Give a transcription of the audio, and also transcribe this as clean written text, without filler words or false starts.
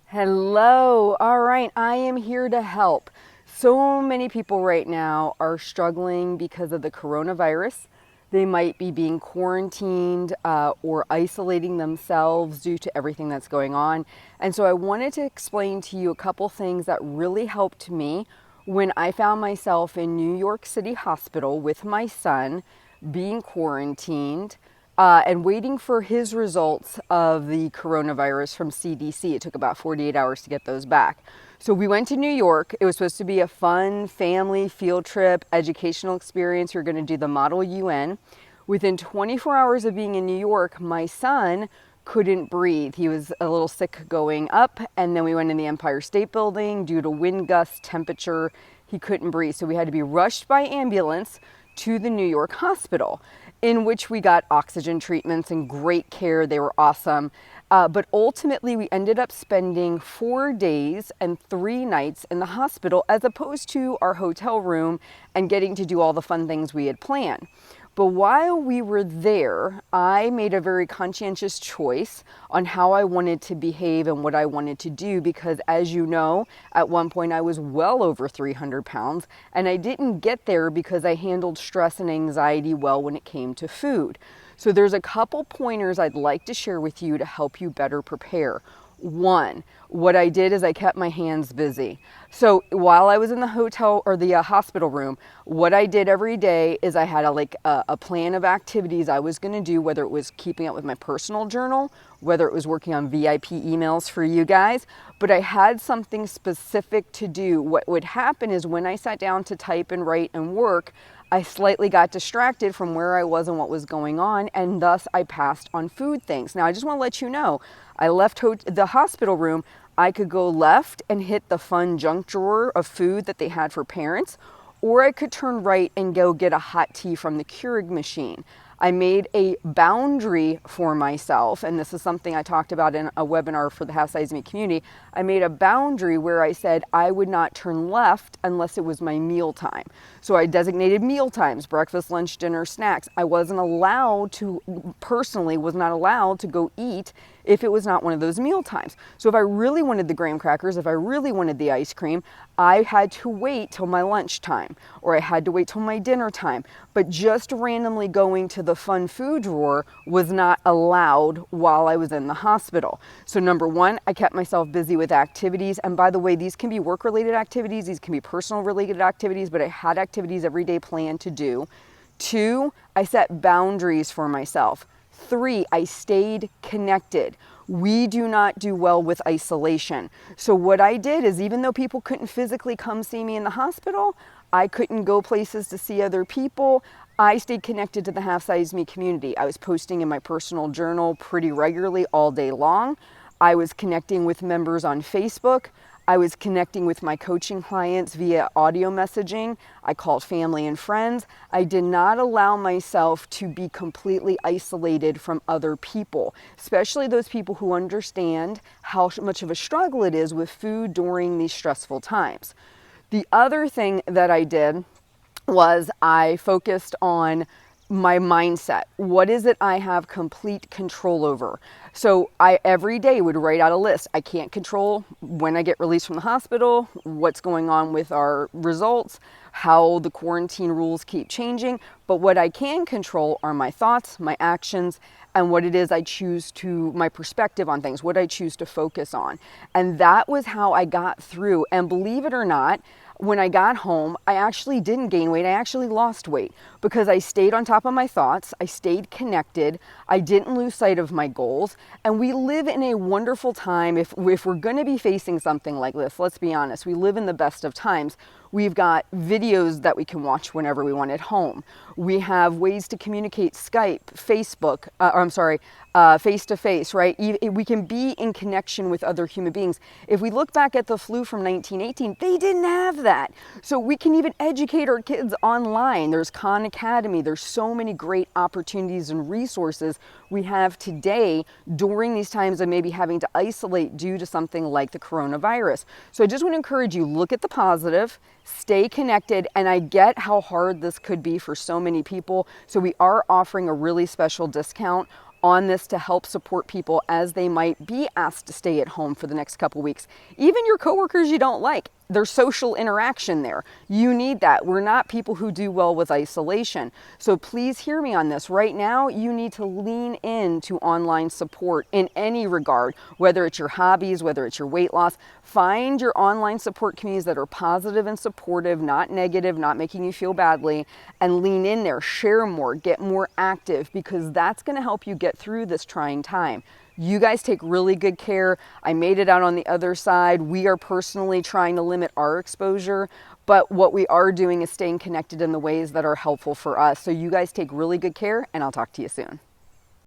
Hello. All right, I am here to help. So many people right now are struggling because of the coronavirus. They might be being quarantined or isolating themselves due to everything that's going on. And so I wanted to explain to you a couple things that really helped me when I found myself in New York City Hospital with my son being quarantined and waiting for his results of the coronavirus from CDC. It took about 48 hours to get those back. So we went to New York. It was supposed to be a fun family field trip, educational experience. We were going to do the Model UN. Within 24 hours of being in New York, my son couldn't breathe. He was a little sick going up, and then we went in the Empire State Building due to wind gusts, temperature. He couldn't breathe. So we had to be rushed by ambulance to the New York hospital, in which we got oxygen treatments and great care. They were awesome. But ultimately, we ended up spending 4 days and 3 nights in the hospital as opposed to our hotel room and getting to do all the fun things we had planned. But while we were there, I made a very conscientious choice on how I wanted to behave and what I wanted to do because, as you know, at one point I was well over 300 pounds, and I didn't get there because I handled stress and anxiety well when it came to food. So there's a couple pointers I'd like to share with you to help you better prepare. One, what I did is I kept my hands busy. So while I was in the hotel or the hospital room, what I did every day is I had a plan of activities I was going to do, whether it was keeping up with my personal journal, whether it was working on VIP emails for you guys, but I had something specific to do. What would happen is when I sat down to type and write and work, I slightly got distracted from where I was and what was going on, and thus I passed on food things. Now, I just want to let you know, I left the hospital room. I could go left and hit the fun junk drawer of food that they had for parents, or I could turn right and go get a hot tea from the Keurig machine. I made a boundary for myself, and this is something I talked about in a webinar for the Half Size Me community. I made a boundary where I said I would not turn left unless it was my meal time. So I designated meal times, breakfast, lunch, dinner, snacks. I wasn't allowed to, personally, was not allowed to go eat if it was not one of those meal times. So if I really wanted the graham crackers, if I really wanted the ice cream, I had to wait till my lunch time, or I had to wait till my dinner time. But just randomly going to the fun food drawer was not allowed while I was in the hospital. So number one, I kept myself busy with activities. And by the way, these can be work-related activities, these can be personal-related activities, but I had activities every day planned to do. 2, I set boundaries for myself. 3, I stayed connected. We do not do well with isolation. So what I did is, even though people couldn't physically come see me in the hospital, I couldn't go places to see other people, I stayed connected to the Half Size Me community. I was posting in my personal journal pretty regularly all day long. I was connecting with members on Facebook. I was connecting with my coaching clients via audio messaging. I called family and friends. I did not allow myself to be completely isolated from other people, especially those people who understand how much of a struggle it is with food during these stressful times. The other thing that I did was I focused on my mindset. What is it I have complete control over? So I every day would write out a list. I can't control when I get released from the hospital, what's going on with our results, how the quarantine rules keep changing. But what I can control are my thoughts, my actions, and what it is I choose to, my perspective on things, what I choose to focus on. And that was how I got through. And believe it or not, when I got home, I actually didn't gain weight. I actually lost weight because I stayed on top of my thoughts. I stayed connected. I didn't lose sight of my goals. And we live in a wonderful time. If we're going to be facing something like this, let's be honest, we live in the best of times. We've got videos that we can watch whenever we want at home. We have ways to communicate, Skype, Facebook, face-to-face, right? We can be in connection with other human beings. If we look back at the flu from 1918, they didn't have that. So we can even educate our kids online. There's Khan Academy. There's so many great opportunities and resources we have today during these times of maybe having to isolate due to something like the coronavirus. So I just want to encourage you, look at the positive, stay connected, and I get how hard this could be for so many people. So we are offering a really special discount on this to help support people as they might be asked to stay at home for the next couple weeks. Even your coworkers you don't like, there's social interaction there. You need that. We're not people who do well with isolation. So please hear me on this. Right now, you need to lean into online support in any regard, whether it's your hobbies, whether it's your weight loss. Find your online support communities that are positive and supportive, not negative, not making you feel badly, and lean in there. Share more, get more active, because that's going to help you get through this trying time. You guys take really good care. I made it out on the other side. We are personally trying to limit our exposure, but what we are doing is staying connected in the ways that are helpful for us. So you guys take really good care, and I'll talk to you soon.